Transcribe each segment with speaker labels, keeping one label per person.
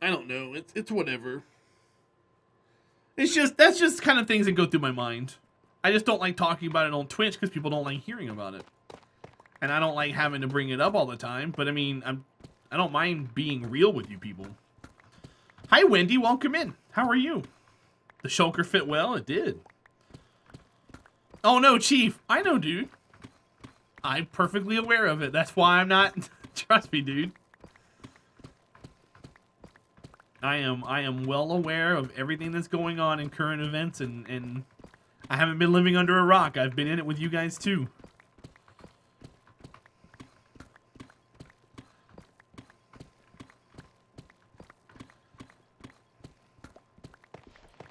Speaker 1: I don't know. It's whatever. That's just kind of things that go through my mind. I just don't like talking about it on Twitch because people don't like hearing about it. And I don't like having to bring it up all the time. But I mean, I don't mind being real with you people. Hi Wendy, welcome in. How are you? The shulker fit well? It did. Oh no, Chief. I know, dude. I'm perfectly aware of it. That's why I'm not... Trust me, dude. I am well aware of everything that's going on in current events, and I haven't been living under a rock. I've been in it with you guys too.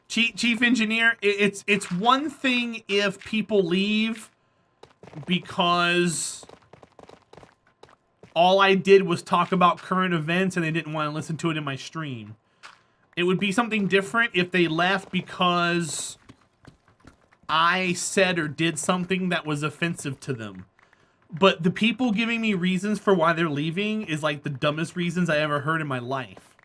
Speaker 1: Chief Engineer, it's one thing if people leave because all I did was talk about current events and they didn't want to listen to it in my stream. It would be something different if they left because I said or did something that was offensive to them. But the people giving me reasons for why they're leaving is like the dumbest reasons I ever heard in my life.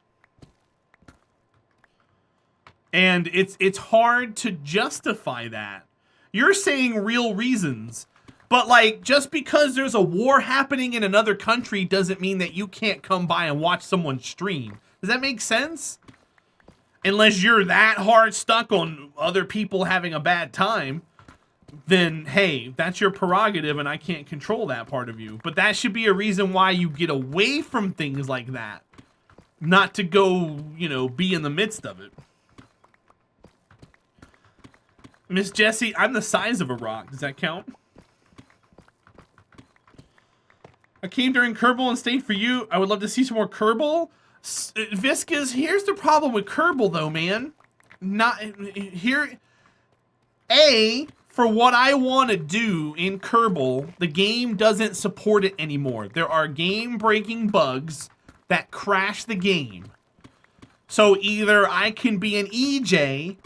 Speaker 1: And it's hard to justify that. You're saying real reasons. But, like, just because there's a war happening in another country doesn't mean that you can't come by and watch someone stream. Does that make sense? Unless you're that hard stuck on other people having a bad time, then, hey, that's your prerogative and I can't control that part of you. But that should be a reason why you get away from things like that. Not to go, you know, be in the midst of it. Miss Jessie, I'm the size of a rock. Does that count? I came during Kerbal and stayed for you. I would love to see some more Kerbal. Viscas, here's the problem with Kerbal, though, man. Not here. For what I want to do in Kerbal, the game doesn't support it anymore. There are game-breaking bugs that crash the game. So either I can be an EJ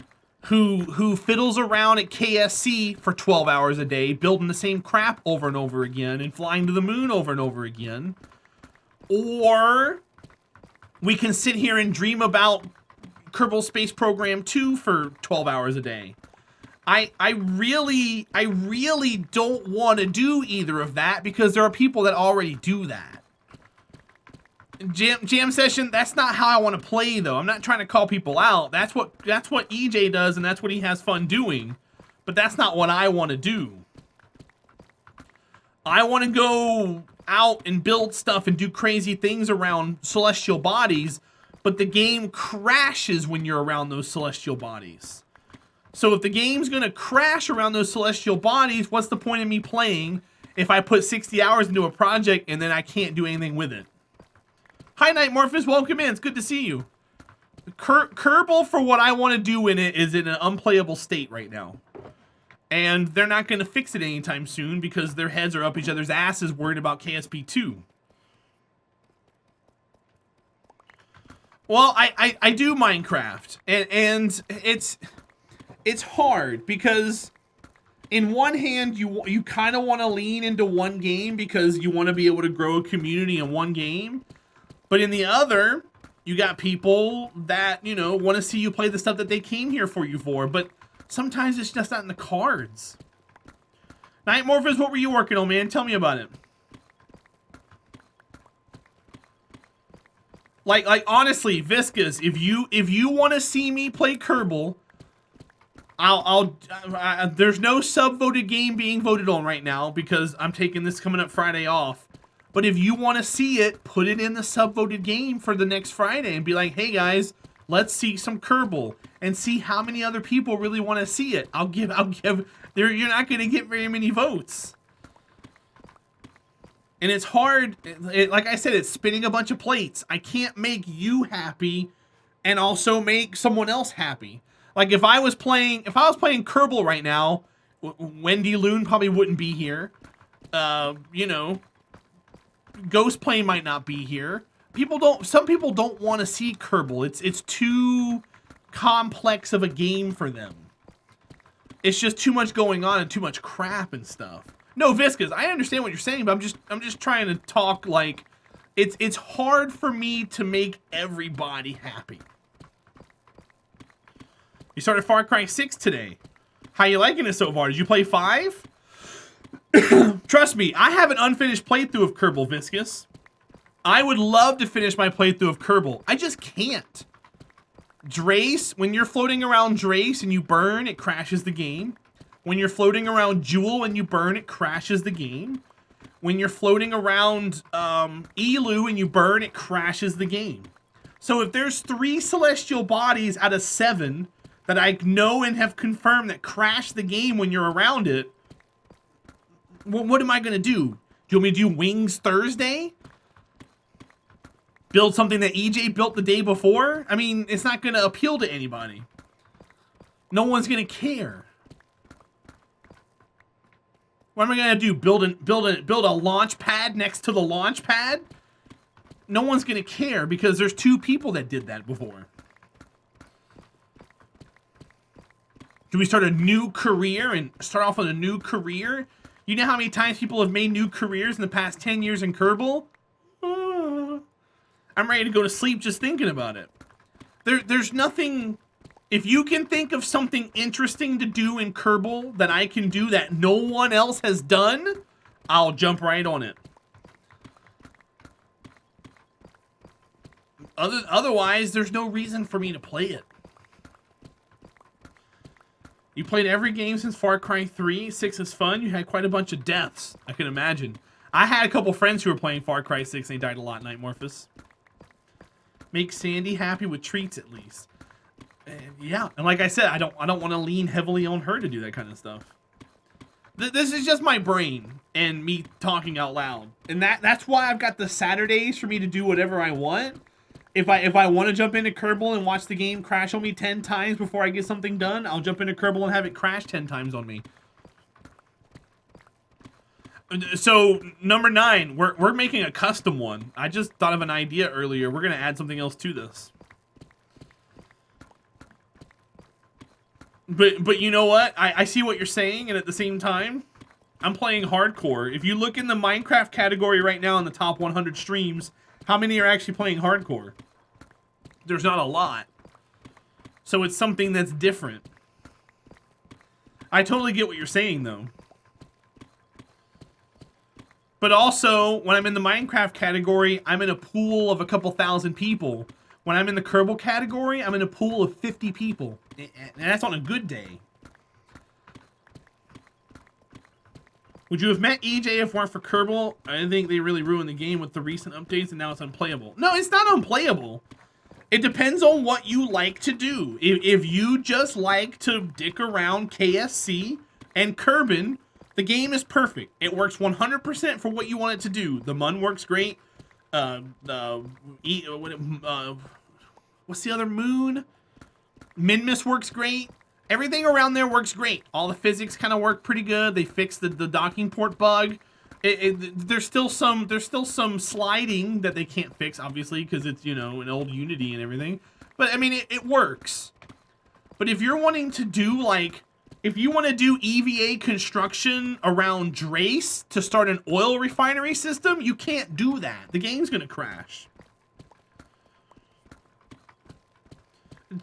Speaker 1: who fiddles around at KSC for 12 hours a day, building the same crap over and over again and flying to the moon over and over again. Or we can sit here and dream about Kerbal Space Program 2 for 12 hours a day. I really don't want to do either of that because there are people that already do that. Jam session, that's not how I want to play though. I'm not trying to call people out. That's what EJ does and that's what he has fun doing. But that's not what I want to do. I want to go out and build stuff and do crazy things around celestial bodies, but the game crashes when you're around those celestial bodies. So if the game's going to crash around those celestial bodies, what's the point of me playing if I put 60 hours into a project and then I can't do anything with it? Hi, Nightmorphous. Welcome in. It's good to see you. Kerbal, for what I want to do in it, is in an unplayable state right now. And they're not going to fix it anytime soon because their heads are up each other's asses worried about KSP 2. Well, I do Minecraft. And it's hard because in one hand, you kind of want to lean into one game because you want to be able to grow a community in one game. But in the other, you got people that, you know, want to see you play the stuff that they came here for you for. But sometimes it's just not in the cards. Nightmorphous, what were you working on, man? Tell me about it. Like honestly, Viscas, if you want to see me play Kerbal, there's no sub-voted game being voted on right now because I'm taking this coming up Friday off. But if you want to see it, put it in the sub-voted game for the next Friday and be like, hey guys, let's see some Kerbal and see how many other people really want to see it. You're not going to get very many votes. And it's hard. Like I said, it's spinning a bunch of plates. I can't make you happy and also make someone else happy. Like if I was playing Kerbal right now, Wendy Loon probably wouldn't be here. You know, Ghost Plane might not be here. Some people don't want to see Kerbal. It's too complex of a game for them. It's just too much going on and too much crap and stuff. No, Viscas, I understand what you're saying, but I'm just trying to talk like It's hard for me to make everybody happy. You started Far Cry 6 today. How you liking it so far? Did you play 5? Trust me, I have an unfinished playthrough of Kerbal, Viscous. I would love to finish my playthrough of Kerbal. I just can't. Drace, when you're floating around Drace and you burn, it crashes the game. When you're floating around Jewel and you burn, it crashes the game. When you're floating around Elu and you burn, it crashes the game. So if there's 3 celestial bodies out of 7 that I know and have confirmed that crash the game when you're around it, what am I going to do? Do you want me to do Wings Thursday? Build something that EJ built the day before? I mean, it's not going to appeal to anybody. No one's going to care. What am I going to do? Build a launch pad next to the launch pad? No one's going to care because there's 2 people that did that before. Do we start a new career and start off with a new career? You know how many times people have made new careers in the past 10 years in Kerbal? I'm ready to go to sleep just thinking about it. There's nothing... If you can think of something interesting to do in Kerbal that I can do that no one else has done, I'll jump right on it. Otherwise, there's no reason for me to play it. You played every game since Far Cry 3. 6 is fun. You had quite a bunch of deaths, I can imagine. I had a couple friends who were playing Far Cry 6 and they died a lot, Nightmorphous. Make Sandy happy with treats at least. And yeah, and like I said, I don't want to lean heavily on her to do that kind of stuff. This is just my brain and me talking out loud, and that's why I've got the Saturdays for me to do whatever I want. If I want to jump into Kerbal and watch the game crash on me 10 times before I get something done, I'll jump into Kerbal and have it crash 10 times on me. So number 9, we're making a custom one. I just thought of an idea earlier. We're gonna add something else to this. But you know what? I see what you're saying, and at the same time, I'm playing hardcore. If you look in the Minecraft category right now in the top 100 streams, how many are actually playing hardcore? There's not a lot. So it's something that's different. I totally get what you're saying, though. But also, when I'm in the Minecraft category, I'm in a pool of a couple thousand people. When I'm in the Kerbal category, I'm in a pool of 50 people. And that's on a good day. Would you have met EJ if it weren't for Kerbal? I think they really ruined the game with the recent updates and now it's unplayable. No, it's not unplayable. It depends on what you like to do. If you just like to dick around KSC and Kerbin, the game is perfect. It works 100% for what you want it to do. The Mun works great. What's the other moon? Minmus works great. Everything around there works great. All the physics kind of work pretty good. They fixed the docking port bug. There's still some sliding that they can't fix, obviously, because it's, you know, an old Unity and everything. But I mean, it works. But if you're wanting to do like, if you want to do EVA construction around Drace to start an oil refinery system, you can't do that. The game's gonna crash.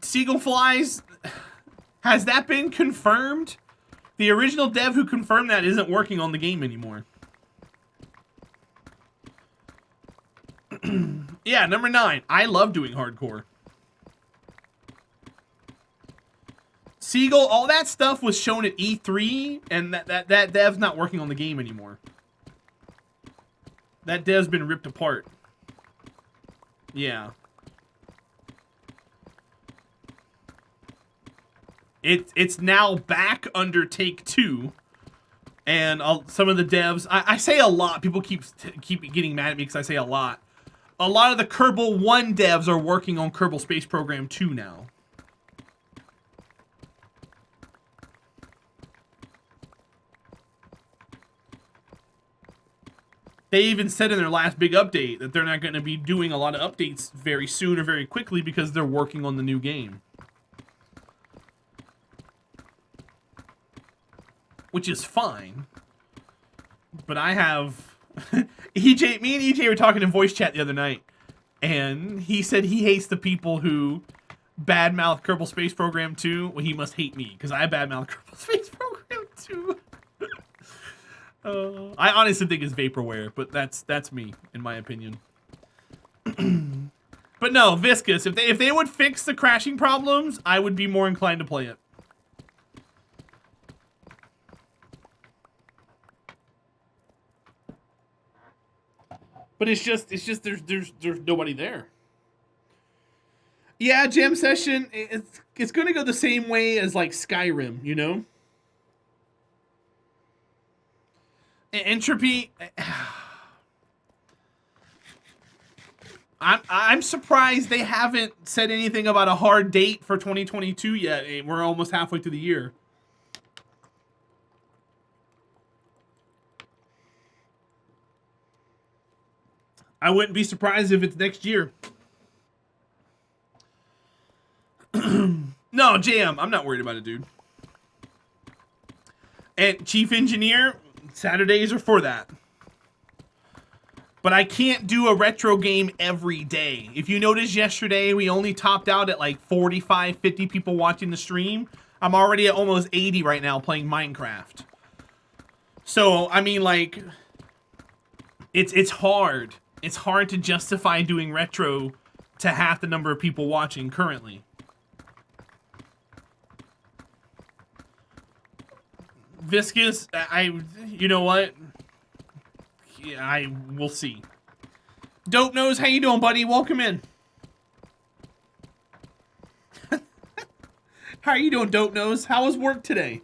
Speaker 1: Seagull Flies, has that been confirmed? The original dev who confirmed that isn't working on the game anymore. Yeah, number 9. I love doing hardcore. Seagull, all that stuff was shown at E3, and that dev's not working on the game anymore. That dev's been ripped apart. Yeah. It's now back under Take-Two, and some of the devs, I say a lot, people keep getting mad at me because I say a lot. A lot of the Kerbal 1 devs are working on Kerbal Space Program 2 now. They even said in their last big update that they're not going to be doing a lot of updates very soon or very quickly because they're working on the new game. Which is fine. But I have EJ, me and EJ were talking in voice chat the other night, and he said he hates the people who badmouth Kerbal Space Program 2. Well, he must hate me because I badmouth Kerbal Space Program 2. I honestly think it's vaporware, but that's me, in my opinion. But no, Viscous, if they would fix the crashing problems, I would be more inclined to play it. But it's just there's nobody there. Yeah, jam session, it's gonna go the same way as like Skyrim, you know? Entropy. I'm surprised they haven't said anything about a hard date for 2022 yet. We're almost halfway through the year. I wouldn't be surprised if it's next year. No, Jam, I'm not worried about it, dude. And Chief Engineer, Saturdays are for that. But I can't do a retro game every day. If you noticed yesterday, we only topped out at like 45, 50 people watching the stream. I'm already at almost 80 right now playing Minecraft. So, I mean, like, it's hard. It's hard to justify doing retro to half the number of people watching currently. Viscous, you know what? Yeah, I will see. Dope Nose, how you doing, buddy? Welcome in. How are you doing, Dope Nose? How was work today?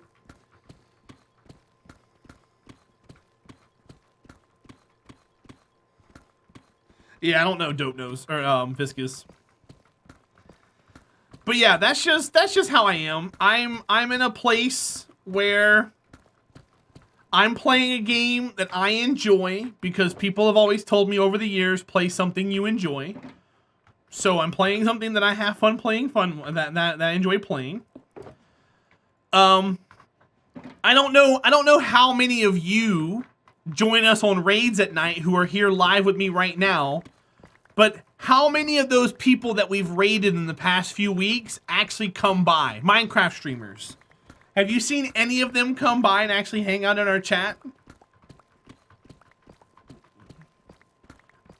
Speaker 1: Yeah, I don't know, Dope Nose or Viscous. But yeah, that's just how I am. I'm in a place where I'm playing a game that I enjoy because people have always told me over the years, play something you enjoy. So I'm playing something that I have fun playing, that I enjoy playing. I don't know how many of you join us on raids at night who are here live with me right now, but how many of those people that we've raided in the past few weeks actually come by? Minecraft streamers. Have you seen any of them come by and actually hang out in our chat?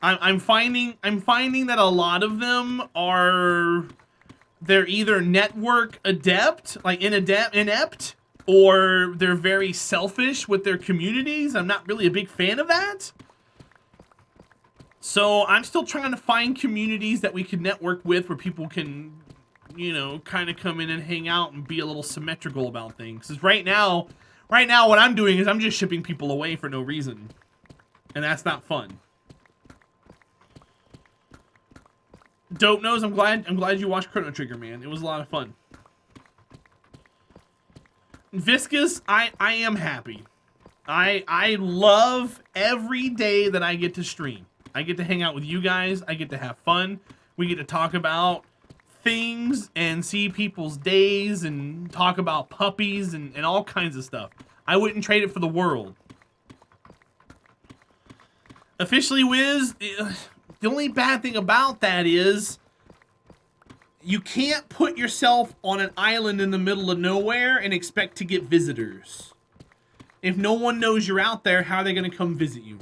Speaker 1: I'm finding that a lot of them they're either network adept, like inept, or they're very selfish with their communities. I'm not really a big fan of that. So I'm still trying to find communities that we can network with where people can, you know, kind of come in and hang out and be a little symmetrical about things. Because right now what I'm doing is I'm just shipping people away for no reason. And that's not fun. Dope Nose, I'm glad you watched Chrono Trigger, man. It was a lot of fun. Viscous, I am happy. I love every day that I get to stream. I get to hang out with you guys. I get to have fun. We get to talk about things and see people's days and talk about puppies and all kinds of stuff. I wouldn't trade it for the world. Officially Wiz, the only bad thing about that is you can't put yourself on an island in the middle of nowhere and expect to get visitors. If no one knows you're out there, how are they going to come visit you?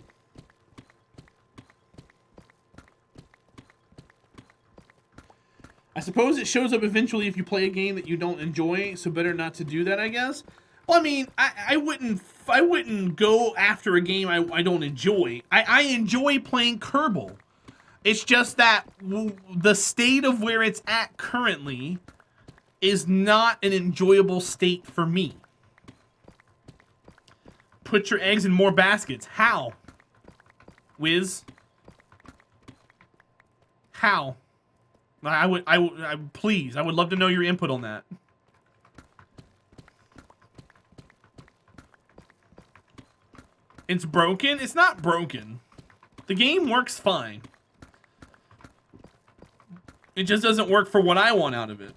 Speaker 1: I suppose it shows up eventually if you play a game that you don't enjoy, so better not to do that, I guess. Well, I mean, I wouldn't go after a game I don't enjoy. I enjoy playing Kerbal. It's just that the state of where it's at currently is not an enjoyable state for me. Put your eggs in more baskets. How? Wiz? How? Please, I would love to know your input on that. It's broken? It's not broken. The game works fine. It just doesn't work for what I want out of it.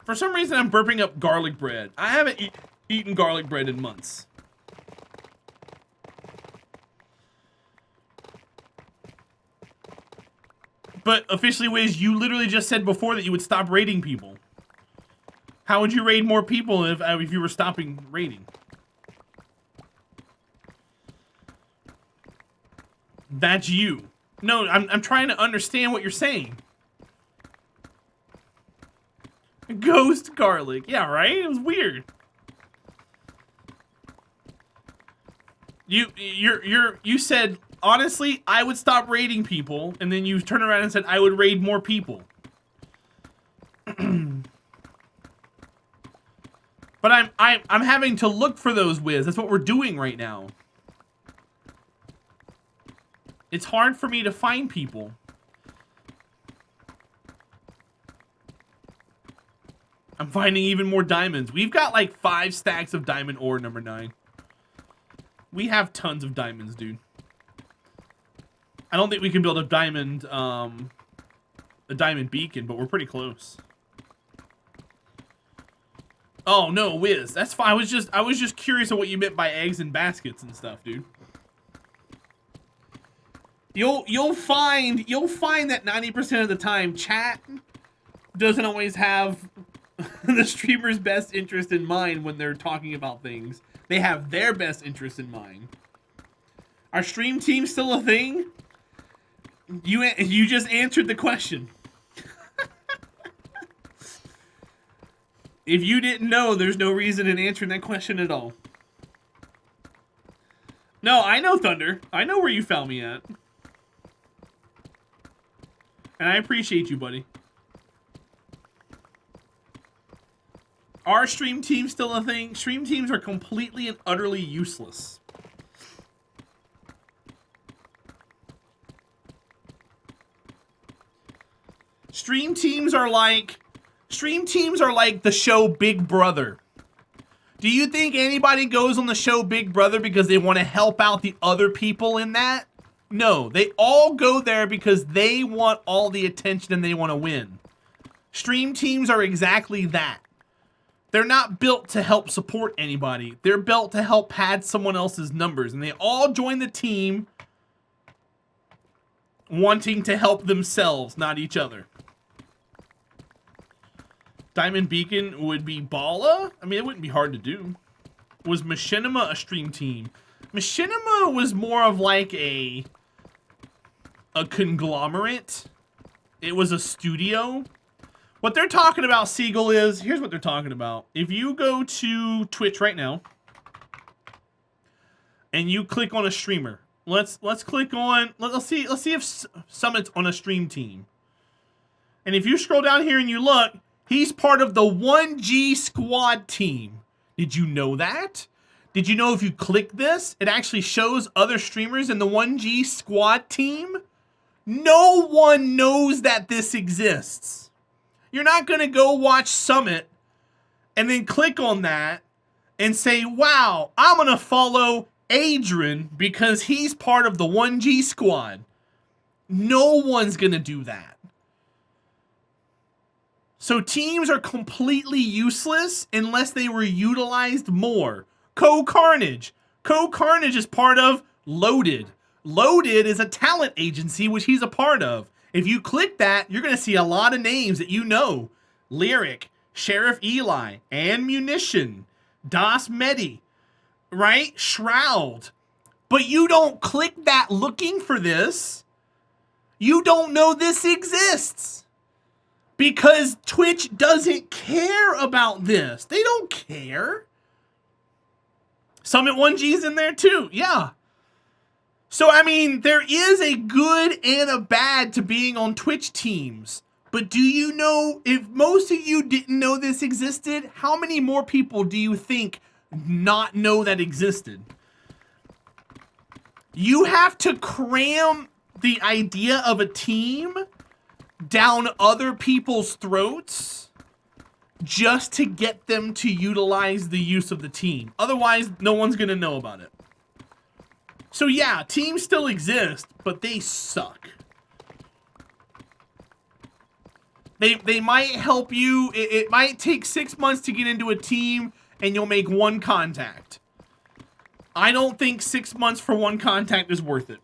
Speaker 1: For some reason, I'm burping up garlic bread. I haven't eaten garlic bread in months. But officially, Wiz, you literally just said before that you would stop raiding people. How would you raid more people if you were stopping raiding? That's you. No, I'm trying to understand what you're saying. Ghost garlic. Yeah, right? It was weird. You said, honestly, I would stop raiding people, and then you turned around and said I would raid more people. But I'm having to look for those, Wiz. That's what we're doing right now. It's hard for me to find people. I'm finding even more diamonds. We've got like 5 stacks of diamond ore, number 9. We have tons of diamonds, dude. I don't think we can build a diamond beacon, but we're pretty close. Oh no, Wiz, that's fine. I was just curious of what you meant by eggs and baskets and stuff, dude. You'll find that 90% of the time chat doesn't always have the streamer's best interest in mind when they're talking about things. They have their best interest in mind. Are stream teams still a thing? You just answered the question. If you didn't know, there's no reason in answering that question at all. No, I know, Thunder. I know where you found me at. And I appreciate you, buddy. Are stream teams still a thing? Stream teams are completely and utterly useless. Stream teams are like the show Big Brother. Do you think anybody goes on the show Big Brother because they want to help out the other people in that? No, they all go there because they want all the attention and they want to win. Stream teams are exactly that. They're not built to help support anybody. They're built to help pad someone else's numbers. And they all join the team wanting to help themselves, not each other. Diamond Beacon would be Bala? I mean, it wouldn't be hard to do. Was Machinima a stream team? Machinima was more of like a conglomerate. It was a studio. What they're talking about, Seagull, is... Here's what they're talking about. If you go to Twitch right now, and you click on a streamer. Let's click on... Let's see if Summit's on a stream team. And if you scroll down here and you look... He's part of the 1G squad team. Did you know that? Did you know if you click this, it actually shows other streamers in the 1G squad team? No one knows that this exists. You're not going to go watch Summit and then click on that and say, wow, I'm going to follow Adrian because he's part of the 1G squad. No one's going to do that. So teams are completely useless unless they were utilized more. Co-Carnage. Co-Carnage is part of Loaded. Loaded is a talent agency which he's a part of. If you click that, you're going to see a lot of names that you know. Lyric, Sheriff Eli, Ammunition, Das Medi, right? Shroud. But you don't click that looking for this. You don't know this exists. Because Twitch doesn't care about this. They don't care. Summit 1G's in there too. Yeah. So, I mean, there is a good and a bad to being on Twitch teams. But do you know, if most of you didn't know this existed, how many more people do you think not know that existed? You have to cram the idea of a team down other people's throats just to get them to utilize the use of the team. Otherwise, no one's going to know about it. So yeah, teams still exist, but they suck. They might help you. It might take 6 months to get into a team and you'll make 1 contact. I don't think 6 months for 1 contact is worth it.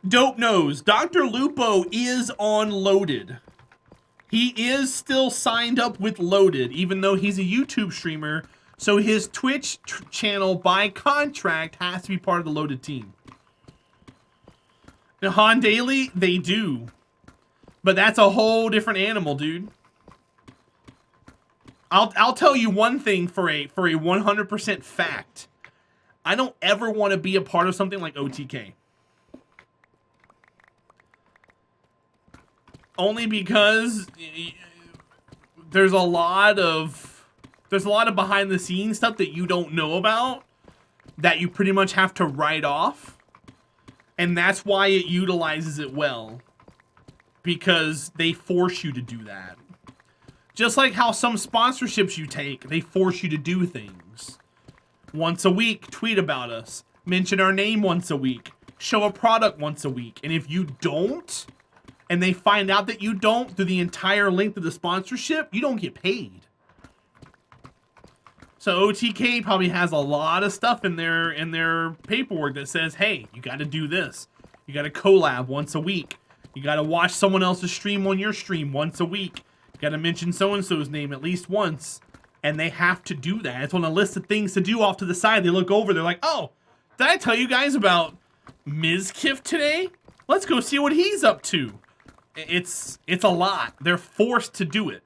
Speaker 1: Dope knows. Dr. Lupo is on Loaded. He is still signed up with Loaded, even though he's a YouTube streamer. So his Twitch channel, by contract, has to be part of the Loaded team. Now, Han Daily, they do. But that's a whole different animal, dude. I'll tell you one thing for a 100% fact. I don't ever want to be a part of something like OTK. Only because there's a lot of behind the scenes stuff that you don't know about that you pretty much have to write off. And that's why it utilizes it well. Because they force you to do that. Just like how some sponsorships you take, they force you to do things. Once a week, tweet about us. Mention our name once a week. Show a product once a week. And if you don't, and they find out that you don't through the entire length of the sponsorship, you don't get paid. So OTK probably has a lot of stuff in their paperwork that says, hey, you got to do this. You got to collab once a week. You got to watch someone else's stream on your stream once a week. Got to mention so-and-so's name at least once. And they have to do that. It's on a list of things to do off to the side. They look over. They're like, oh, did I tell you guys about Mizkif today? Let's go see what he's up to. It's a lot. They're forced to do it.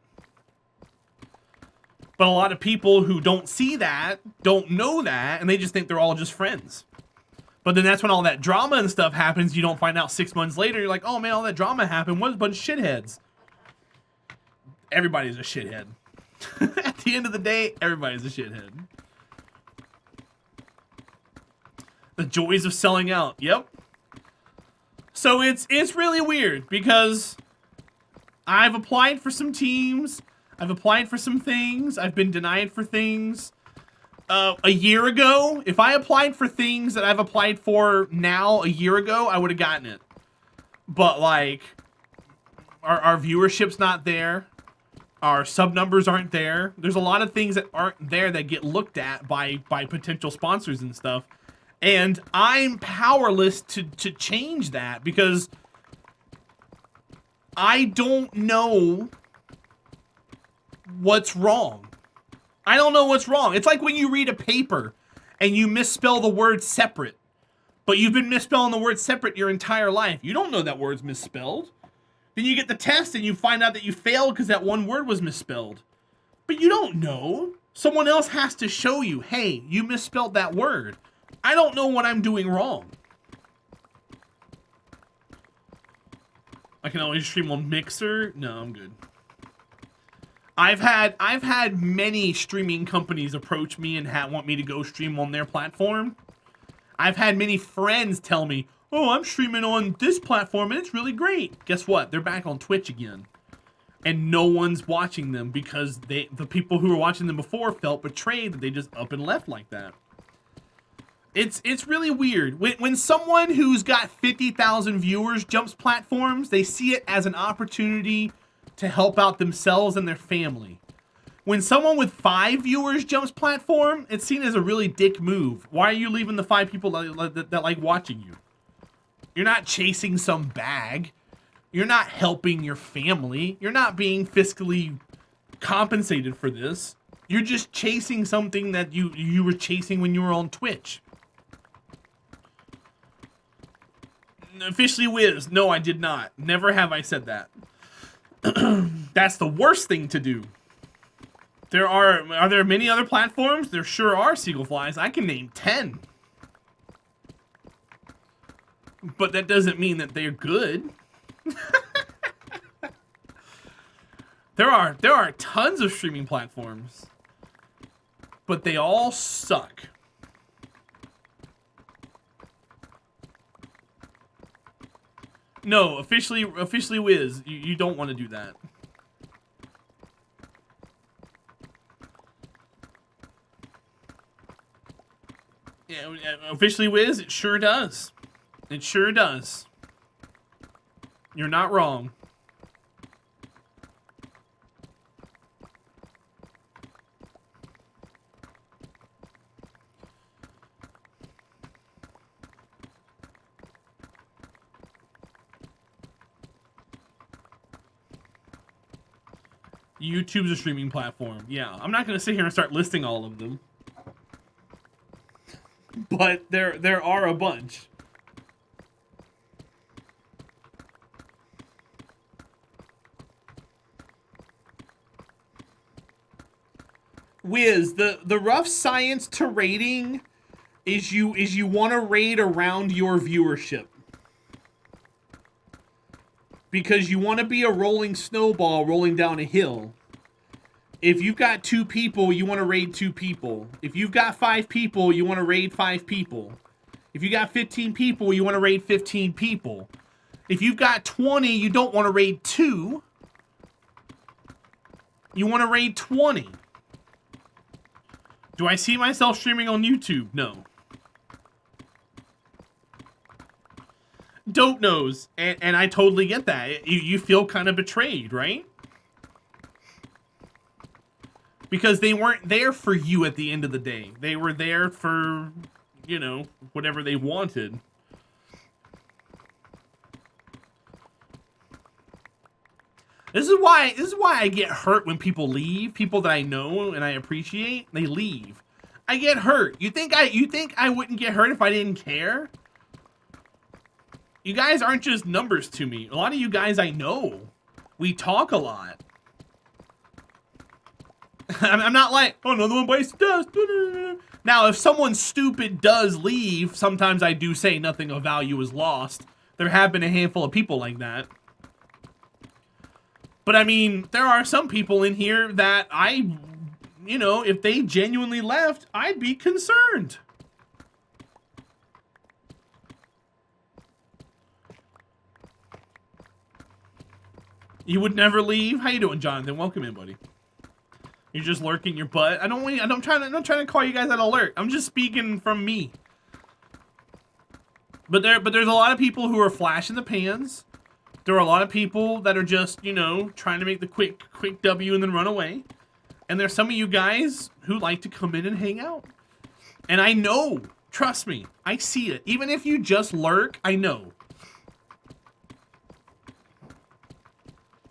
Speaker 1: But a lot of people who don't see that, don't know that, and they just think they're all just friends. But then that's when all that drama and stuff happens. You don't find out 6 months later. You're like, oh man, all that drama happened. What a bunch of shitheads. Everybody's a shithead. At the end of the day, everybody's a shithead. The joys of selling out. Yep. So it's really weird because I've applied for some teams. I've applied for some things. I've been denied for things. A year ago, if I applied for things that I've applied for now a year ago, I would have gotten it. But like, our viewership's not there. Our sub numbers aren't there. There's a lot of things that aren't there that get looked at by potential sponsors and stuff. And I'm powerless to change that because I don't know what's wrong. I don't know what's wrong. It's like when you read a paper and you misspell the word separate. But you've been misspelling the word separate your entire life. You don't know that word's misspelled. Then you get the test and you find out that you failed because that one word was misspelled. But you don't know. Someone else has to show you, hey, you misspelled that word. I don't know what I'm doing wrong. I can always stream on Mixer. No, I'm good. I've had many streaming companies approach me and want me to go stream on their platform. I've had many friends tell me, oh, I'm streaming on this platform and it's really great. Guess what? They're back on Twitch again. And no one's watching them because the people who were watching them before felt betrayed that they just up and left like that. It's really weird. When someone who's got 50,000 viewers jumps platforms, they see it as an opportunity to help out themselves and their family. When someone with 5 viewers jumps platform, it's seen as a really dick move. Why are you leaving the 5 people that like watching you? You're not chasing some bag. You're not helping your family. You're not being fiscally compensated for this. You're just chasing something that you were chasing when you were on Twitch. Officially Wiz. No, I did not. Never have I said that. That's the worst thing to do. Are there many other platforms? There sure are, Seagull Flies. I can name 10. But that doesn't mean that they're good. There are tons of streaming platforms. But they all suck. No, officially Wiz, you don't want to do that. Yeah, officially Wiz, it sure does. It sure does. You're not wrong. YouTube's a streaming platform. Yeah, I'm not gonna sit here and start listing all of them, but there are a bunch. Wiz, the rough science to rating is you want to rate around your viewership. Because you want to be a rolling snowball rolling down a hill. If you've got 2 people, you want to raid 2 people. If you've got 5 people, you want to raid 5 people. If you got 15 people, you want to raid 15 people. If you've got 20, you don't want to raid 2. You want to raid 20. Do I see myself streaming on YouTube? No. Dope knows, and I totally get that. You feel kind of betrayed, right? Because they weren't there for you at the end of the day. They were there for, you know, whatever they wanted. This is why I get hurt when people leave. People that I know and I appreciate, they leave. I get hurt. You think I wouldn't get hurt if I didn't care? You guys aren't just numbers to me. A lot of you guys I know. We talk a lot. I'm not like, oh, another one bites the dust. Now, if someone stupid does leave, sometimes I do say nothing of value is lost. There have been a handful of people like that. But I mean, there are some people in here that you know, if they genuinely left, I'd be concerned. You would never leave? How you doing, Jonathan? Welcome in, buddy. You're just lurking your butt. I'm trying to call you guys out alert. I'm just speaking from me. But there's a lot of people who are flashing the pans. There are a lot of people that are just, you know, trying to make the quick W and then run away. And there's some of you guys who like to come in and hang out. And I know, trust me, I see it. Even if you just lurk, I know.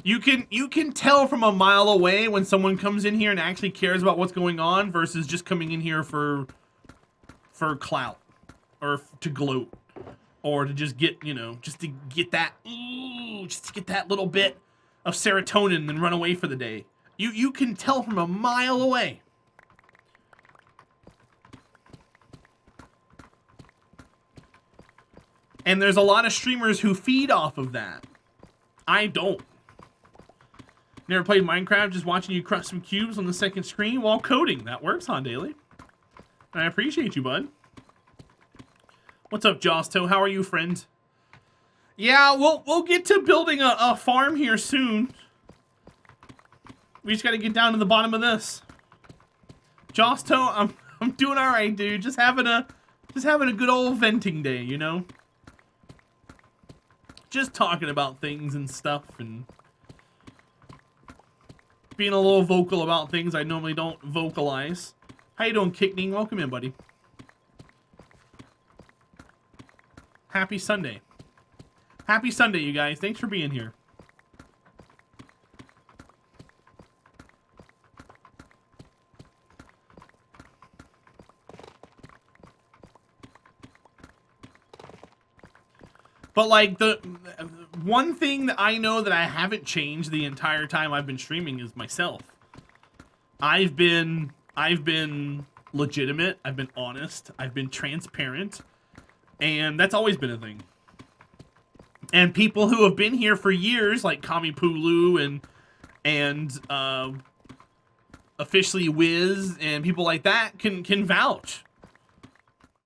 Speaker 1: You can tell from a mile away when someone comes in here and actually cares about what's going on versus just coming in here for clout or to gloat or to just get, you know, just to get that little bit of serotonin and then run away for the day. You can tell from a mile away. And there's a lot of streamers who feed off of that. I don't. Never played Minecraft, just watching you crush some cubes on the second screen while coding. That works, Han Daily. And I appreciate you, bud. What's up, Josto? How are you, friend? Yeah, we'll get to building a farm here soon. We just gotta get down to the bottom of this. Josto, I'm doing all right, dude. Just having a good old venting day, you know? Just talking about things and stuff and being a little vocal about things I normally don't vocalize. How you doing, Kickning? Welcome in, buddy. Happy Sunday. Happy Sunday, you guys. Thanks for being here. But like the one thing that I know that I haven't changed the entire time I've been streaming is myself. I've been legitimate, I've been honest, I've been transparent, and that's always been a thing. And people who have been here for years, like Kami Pulu and officially Wiz and people like that can vouch.